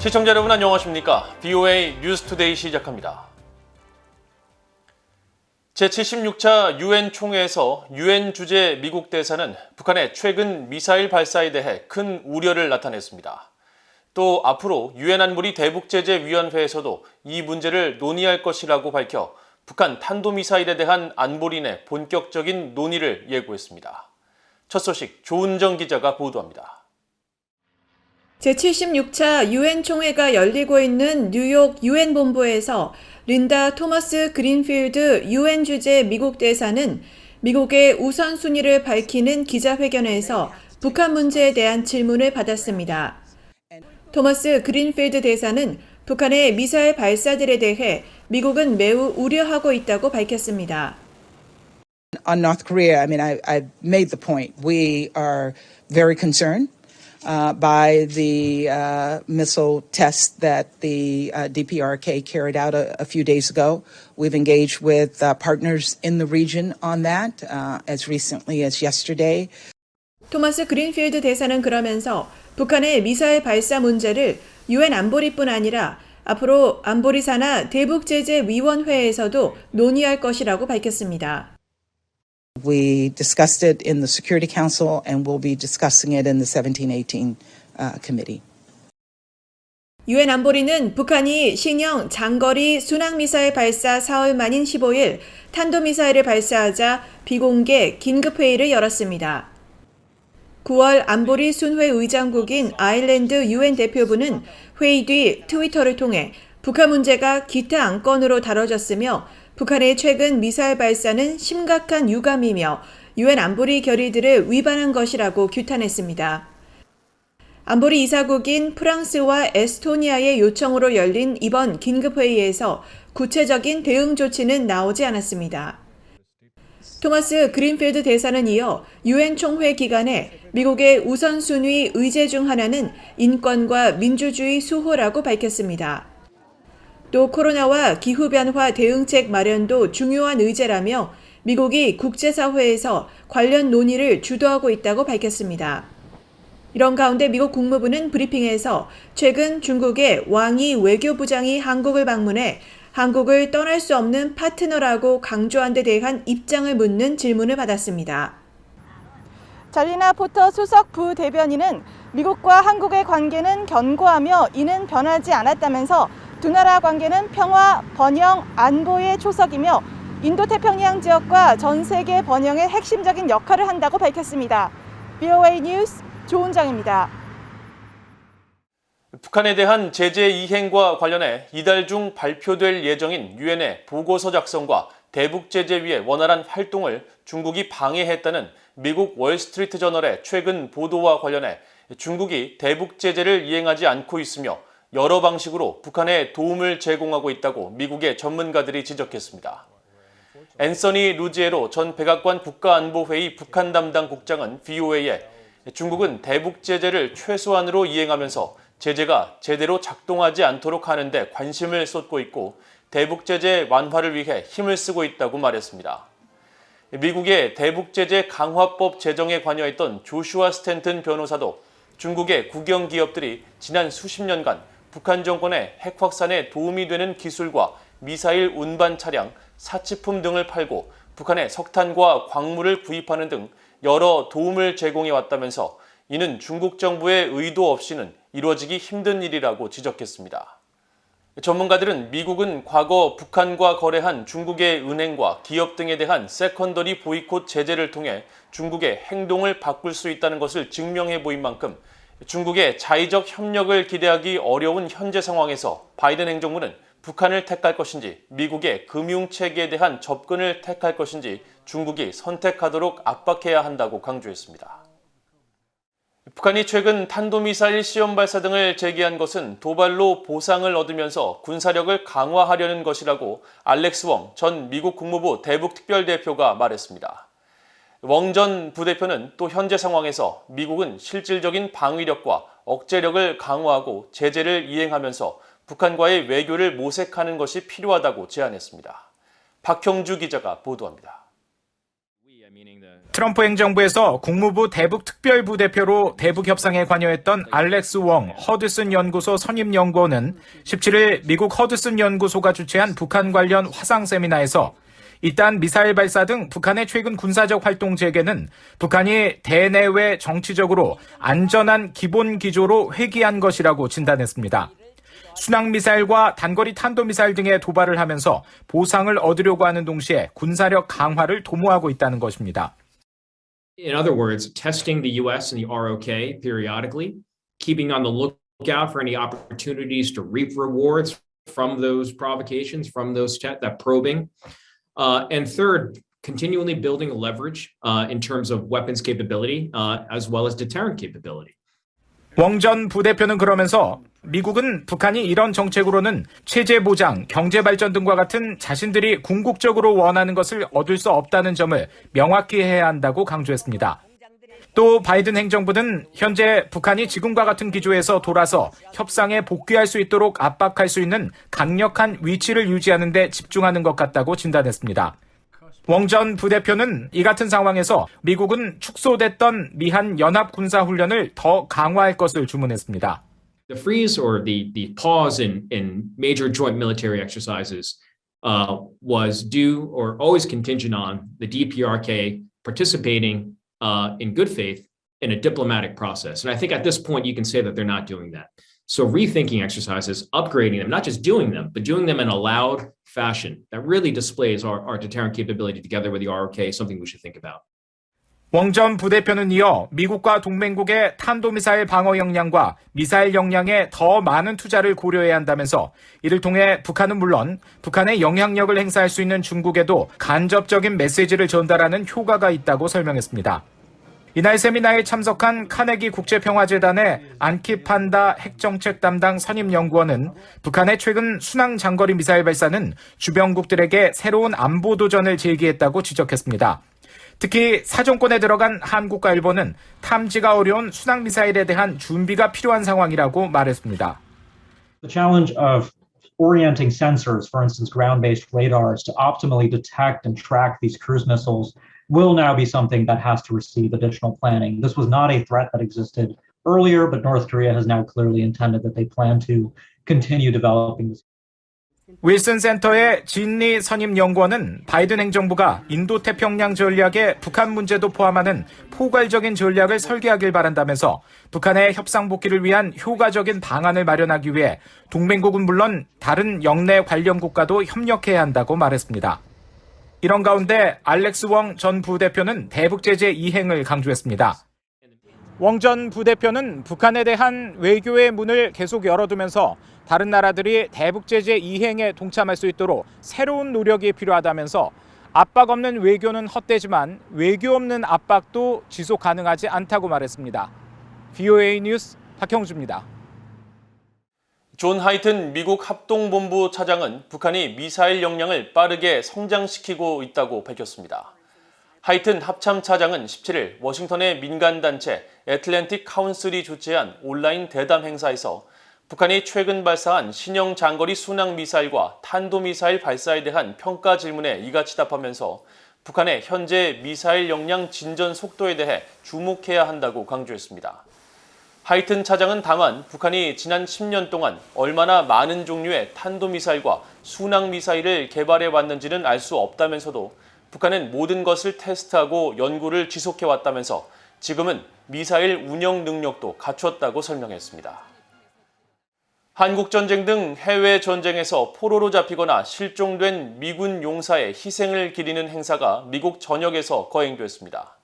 시청자 여러분 안녕하십니까? BOA 뉴스투데이 시작합니다. 제76차 유엔 총회에서 유엔 주재 미국 대사는 북한의 최근 미사일 발사에 대해 큰 우려를 나타냈습니다. 또 앞으로 유엔 안보리 대북제재위원회에서도 이 문제를 논의할 것이라고 밝혀 북한 탄도미사일에 대한 안보리 내 본격적인 논의를 예고했습니다. 첫 소식 조은정 기자가 보도합니다. 제76차 유엔 총회가 열리고 있는 뉴욕 유엔 본부에서 린다 토머스 그린필드 유엔 주재 미국 대사는 미국의 우선순위를 밝히는 기자회견에서 북한 문제에 대한 질문을 받았습니다. 토머스 그린필드 대사는 북한의 미사일 발사들에 대해 미국은 매우 우려하고 있다고 밝혔습니다. On North Korea, I made the point. We are very concerned by the missile test that the DPRK carried out a few days ago. We've engaged with partners in the region on that as recently as yesterday. 토머스 그린필드 대사는 그러면서 북한의 미사일 발사 문제를 유엔 안보리뿐 아니라 앞으로 안보리 산하 대북제재위원회에서도 논의할 것이라고 밝혔습니다. We discussed it in the Security Council and we'll be discussing it in the 1718 committee. 유엔 안보리는 북한이 신형 장거리 순항미사일 발사 사흘 만인 15일 탄도미사일을 발사하자 비공개 긴급회의를 열었습니다. 9월 안보리 순회 의장국인 아일랜드 유엔 대표부는 회의 뒤 트위터를 통해 북한 문제가 기타 안건으로 다뤄졌으며 북한의 최근 미사일 발사는 심각한 유감이며 유엔 안보리 결의들을 위반한 것이라고 규탄했습니다. 안보리 이사국인 프랑스와 에스토니아의 요청으로 열린 이번 긴급회의에서 구체적인 대응 조치는 나오지 않았습니다. 토머스 그린필드 대사는 이어 유엔 총회 기간에 미국의 우선순위 의제 중 하나는 인권과 민주주의 수호라고 밝혔습니다. 또 코로나와 기후변화 대응책 마련도 중요한 의제라며 미국이 국제사회에서 관련 논의를 주도하고 있다고 밝혔습니다. 이런 가운데 미국 국무부는 브리핑에서 최근 중국의 왕이 외교부장이 한국을 방문해 한국을 떠날 수 없는 파트너라고 강조한 데 대한 입장을 묻는 질문을 받았습니다. 잘리나 포터 수석 부대변인은 미국과 한국의 관계는 견고하며 이는 변하지 않았다면서 두 나라 관계는 평화, 번영, 안보의 초석이며 인도태평양 지역과 전 세계 번영의 핵심적인 역할을 한다고 밝혔습니다. BOA 뉴스 조은정입니다. 북한에 대한 제재 이행과 관련해 이달 중 발표될 예정인 유엔의 보고서 작성과 대북제재위의 원활한 활동을 중국이 방해했다는 미국 월스트리트 저널의 최근 보도와 관련해 중국이 대북제재를 이행하지 않고 있으며 여러 방식으로 북한에 도움을 제공하고 있다고 미국의 전문가들이 지적했습니다. 앤서니 루지에로 전 백악관 국가안보회의 북한 담당 국장은 BOA에 중국은 대북제재를 최소한으로 이행하면서 제재가 제대로 작동하지 않도록 하는 데 관심을 쏟고 있고 대북제재 완화를 위해 힘을 쓰고 있다고 말했습니다. 미국의 대북제재 강화법 제정에 관여했던 조슈아 스탠튼 변호사도 중국의 국영기업들이 지난 수십 년간 북한 정권의 핵 확산에 도움이 되는 기술과 미사일 운반 차량, 사치품 등을 팔고 북한의 석탄과 광물을 구입하는 등 여러 도움을 제공해 왔다면서 이는 중국 정부의 의도 없이는 이루어지기 힘든 일이라고 지적했습니다. 전문가들은 미국은 과거 북한과 거래한 중국의 은행과 기업 등에 대한 세컨더리 보이콧 제재를 통해 중국의 행동을 바꿀 수 있다는 것을 증명해 보인 만큼 중국의 자의적 협력을 기대하기 어려운 현재 상황에서 바이든 행정부는 북한을 택할 것인지 미국의 금융체계에 대한 접근을 택할 것인지 중국이 선택하도록 압박해야 한다고 강조했습니다. 북한이 최근 탄도미사일 시험 발사 등을 제기한 것은 도발로 보상을 얻으면서 군사력을 강화하려는 것이라고 알렉스 웡 전 미국 국무부 대북특별대표가 말했습니다. 웡 전 부대표는 또 현재 상황에서 미국은 실질적인 방위력과 억제력을 강화하고 제재를 이행하면서 북한과의 외교를 모색하는 것이 필요하다고 제안했습니다. 박형주 기자가 보도합니다. 트럼프 행정부에서 국무부 대북 특별부대표로 대북 협상에 관여했던 알렉스 웡 허드슨 연구소 선임 연구원은 17일 미국 허드슨 연구소가 주최한 북한 관련 화상 세미나에서 이딴 미사일 발사 등 북한의 최근 군사적 활동 재개는 북한이 대내외 정치적으로 안전한 기본 기조로 회귀한 것이라고 진단했습니다. 순항미사일과 단거리 탄도미사일 등의 도발을 하면서 보상을 얻으려고 하는 동시에 군사력 강화를 도모하고 있다는 것입니다. In other words, testing the U.S. and the ROK periodically, keeping on the lookout for any opportunities to reap rewards from those provocations, from those that probing. And third, continually building leverage in terms of weapons capability as well as deterrent capability. 웡 전 부대표는 그러면서 미국은 북한이 이런 정책으로는 체제 보장, 경제 발전 등과 같은 자신들이 궁극적으로 원하는 것을 얻을 수 없다는 점을 명확히 해야 한다고 강조했습니다. 또 바이든 행정부는 현재 북한이 지금과 같은 기조에서 돌아서 협상에 복귀할 수 있도록 압박할 수 있는 강력한 위치를 유지하는 데 집중하는 것 같다고 진단했습니다. 웡 전 부대표는 이 같은 상황에서 미국은 축소됐던 미한 연합 군사 훈련을 더 강화할 것을 주문했습니다. The freeze or the pause in major joint military exercises was due or always contingent on the DPRK participating in good faith in a diplomatic process. And I think at this point you can say that they're not doing that. So rethinking exercises, upgrading them, not just doing them, but doing them in a loud fashion that really displays our deterrent capability together with the ROK is something we should think about. 웡 전 부대표는 이어 미국과 동맹국의 탄도미사일 방어 역량과 미사일 역량에 더 많은 투자를 고려해야 한다면서 이를 통해 북한은 물론 북한의 영향력을 행사할 수 있는 중국에도 간접적인 메시지를 전달하는 효과가 있다고 설명했습니다. 이날 세미나에 참석한 카네기 국제평화재단의 안키 판다 핵정책 담당 선임연구원은 북한의 최근 순항 장거리 미사일 발사는 주변국들에게 새로운 안보 도전을 제기했다고 지적했습니다. 특히 사정권에 들어간 한국과 일본은 탐지가 어려운 순항미사일에 대한 준비가 필요한 상황이라고 말했습니다. The challenge of orienting sensors, for instance, ground-based radars, to optimally detect and track these cruise missiles will now be something that has to receive additional planning. This was not a threat that existed earlier, but North Korea has now clearly intended that they plan to continue developing this. 윌슨 센터의 진리 선임 연구원은 바이든 행정부가 인도태평양 전략에 북한 문제도 포함하는 포괄적인 전략을 설계하길 바란다면서 북한의 협상 복귀를 위한 효과적인 방안을 마련하기 위해 동맹국은 물론 다른 영내 관련 국가도 협력해야 한다고 말했습니다. 이런 가운데 알렉스 웡 전 부대표는 대북 제재 이행을 강조했습니다. 웡 전 부대표는 북한에 대한 외교의 문을 계속 열어두면서 다른 나라들이 대북 제재 이행에 동참할 수 있도록 새로운 노력이 필요하다면서 압박 없는 외교는 헛되지만 외교 없는 압박도 지속 가능하지 않다고 말했습니다. VOA 뉴스 박형주입니다. 존 하이튼 미국 합동본부 차장은 북한이 미사일 역량을 빠르게 성장시키고 있다고 밝혔습니다. 하이튼 합참 차장은 17일 워싱턴의 민간단체 애틀랜틱 카운슬이 주최한 온라인 대담 행사에서 북한이 최근 발사한 신형 장거리 순항미사일과 탄도미사일 발사에 대한 평가 질문에 이같이 답하면서 북한의 현재 미사일 역량 진전 속도에 대해 주목해야 한다고 강조했습니다. 하이튼 차장은 다만 북한이 지난 10년 동안 얼마나 많은 종류의 탄도미사일과 순항미사일을 개발해왔는지는 알 수 없다면서도 북한은 모든 것을 테스트하고 연구를 지속해왔다면서 지금은 미사일 운영 능력도 갖췄다고 설명했습니다. 한국전쟁 등 해외 전쟁에서 포로로 잡히거나 실종된 미군 용사의 희생을 기리는 행사가 미국 전역에서 거행됐습니다.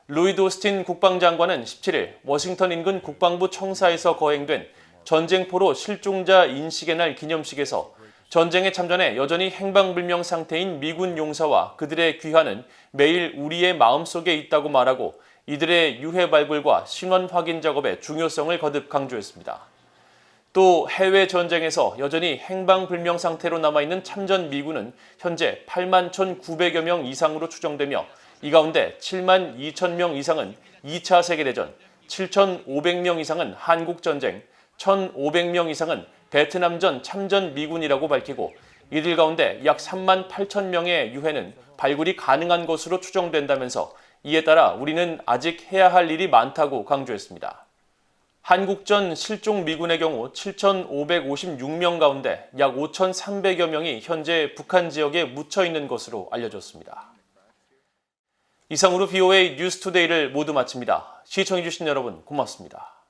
로이드 오스틴 국방장관은 17일 워싱턴 인근 국방부 청사에서 거행된 전쟁포로 실종자 인식의 날 기념식에서 전쟁에 참전해 여전히 행방불명 상태인 미군 용사와 그들의 귀환은 매일 우리의 마음속에 있다고 말하고 이들의 유해 발굴과 신원 확인 작업의 중요성을 거듭 강조했습니다. 또 해외 전쟁에서 여전히 행방불명 상태로 남아있는 참전 미군은 현재 8만 1,900여 명 이상으로 추정되며 이 가운데 7만 2천 명 이상은 2차 세계대전, 7,500명 이상은 한국전쟁, 1,500명 이상은 베트남전 참전 미군이라고 밝히고 이들 가운데 약 3만 8천 명의 유해는 발굴이 가능한 것으로 추정된다면서 이에 따라 우리는 아직 해야 할 일이 많다고 강조했습니다. 한국전 실종 미군의 경우 7,556명 가운데 약 5,300여 명이 현재 북한 지역에 묻혀 있는 것으로 알려졌습니다. 이상으로 BOA 뉴스투데이를 모두 마칩니다. 시청해주신 여러분 고맙습니다.